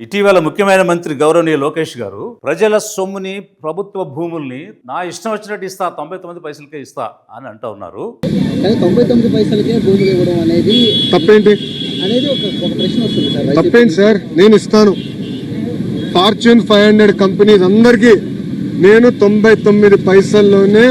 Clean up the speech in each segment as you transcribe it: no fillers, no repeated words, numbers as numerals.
ఇటీవల ముఖ్యమైన మంత్రి గౌరవనీయ లోకేష్ గారు ప్రజల సొమ్ముని ప్రభుత్వ భూముల్ని నా ఇష్టం వచ్చినట్టు ఇస్తా 99 పైసలకే ఇస్తా అని అంటూ ఉన్నారు. కానీ 99 పైసలకే భూములు ఇవ్వడం అనేది తప్పేంటి అనేది ఒక ప్రశ్న వస్తుంది సార్. తప్పేంటి సార్? నేను ఇస్తాను. ఫార్చ్యూన్ 500 కంపెనీస్ అందరికీ నేను 99 పైసల్లోనే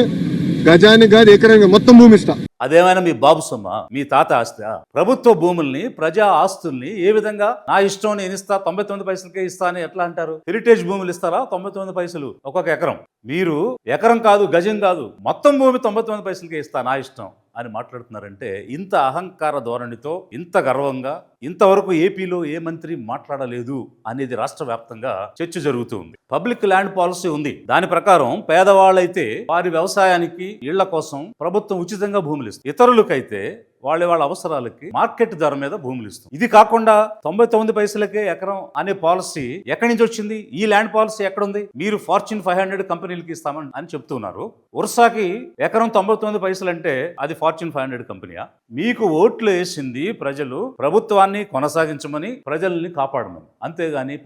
గజానికి కాదు ఎకరానికి మొత్తం భూమి ఇస్తా. అదేమైనా మీ బాబు సొమ్మ, మీ తాత ఆస్తి? ప్రభుత్వ భూముల్ని, ప్రజా ఆస్తుల్ని ఏ విధంగా నా ఇష్టం నేను ఇస్తా 99 పైసలకే ఇస్తా అని ఎట్లా అంటారు? హెరిటేజ్ భూములు ఇస్తారా 99 పైసలు ఒక్కొక్క ఎకరం? మీరు ఎకరం కాదు, గజం కాదు, మొత్తం భూమి 99 పైసలకే ఇస్తా నా ఇష్టం అని మాట్లాడుతున్నారంటే ఇంత అహంకార ధోరణితో, ఇంత గర్వంగా ఇంతవరకు ఏపీలో ఏ మంత్రి మాట్లాడలేదు అనేది రాష్ట్ర వ్యాప్తంగా చర్చ జరుగుతుంది. పబ్లిక్ ల్యాండ్ పాలసీ ఉంది. దాని ప్రకారం పేదవాళ్ళైతే వారి వ్యవసాయానికి, ఇళ్ల కోసం ప్రభుత్వం ఉచితంగా భూములు ఇస్తుంది. ఇతరులకైతే వాళ్ళ అవసరాలకి మార్కెట్ ధర మీద భూములు ఇస్తుంది. ఇది కాకుండా 99 పైసలకే ఎకరం అనే పాలసీ ఎక్కడి నుంచి వచ్చింది? ఈ ల్యాండ్ పాలసీ ఎక్కడుంది? మీరు ఫార్చ్యూన్ 500 కంపెనీలకి ఇస్తామని అని చెప్తున్నారు. ఉర్సాకి ఎకరం 99 పైసలు అంటే అది ఫార్చ్యూన్ 500 కంపెనీయా? మీకు ఓట్లు వేసింది ప్రజలు ప్రభుత్వాన్ని కొనసాగించమని, ప్రజల్ని కాపాడమని, అంతేగాని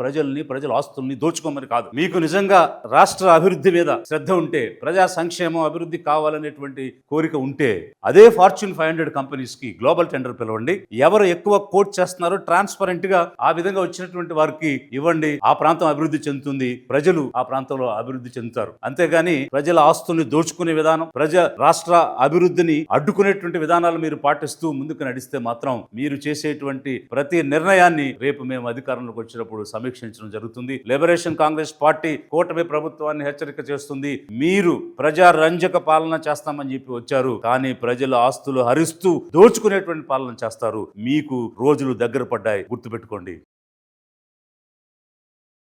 ప్రజల ఆస్తుల్ని దోచుకోమని కాదు. మీకు నిజంగా రాష్ట్ర అభివృద్ధి మీద శ్రద్ధ ఉంటే, ప్రజా సంక్షేమం అభివృద్ధి కావాలనేటువంటి కోరిక ఉంటే అదే ఫార్చ్యూన్ 500 కంపెనీస్ కి గ్లోబల్ టెండర్ పిలవండి. ఎవరు ఎక్కువ కోట్ చేస్తున్నారో ట్రాన్స్పరెంట్ గా ఆ విధంగా వచ్చినటువంటి వారికి ఇవ్వండి. ఆ ప్రాంతం అభివృద్ధి చెందుతుంది, ప్రజలు ఆ ప్రాంతంలో అభివృద్ధి చెందుతారు. అంతేగాని ప్రజల ఆస్తుల్ని దోచుకునే విధానం, రాష్ట్ర అభివృద్ధిని అడ్డుకునేటువంటి విధానాలు మీరు పాటిస్తూ ముందుకు నడిస్తే మాత్రం మీరు చేసేటువంటి ప్రతి నిర్ణయాన్ని రేపు మేము అధికారంలోకి వచ్చినప్పుడు సమీక్షించడం జరుగుతుంది. లిబరేషన్ కాంగ్రెస్ పార్టీ కూటమి ప్రభుత్వాన్ని హెచ్చరిక చేస్తుంది. మీరు ప్రజారంజక పాలన చేస్తామని చెప్పి వచ్చారు, కానీ ప్రజల ఆస్తులు హరిస్తూ దోచుకునేటువంటి పాలన చేస్తారు. మీకు రోజులు దగ్గర పడ్డాయి, గుర్తుపెట్టుకోండి.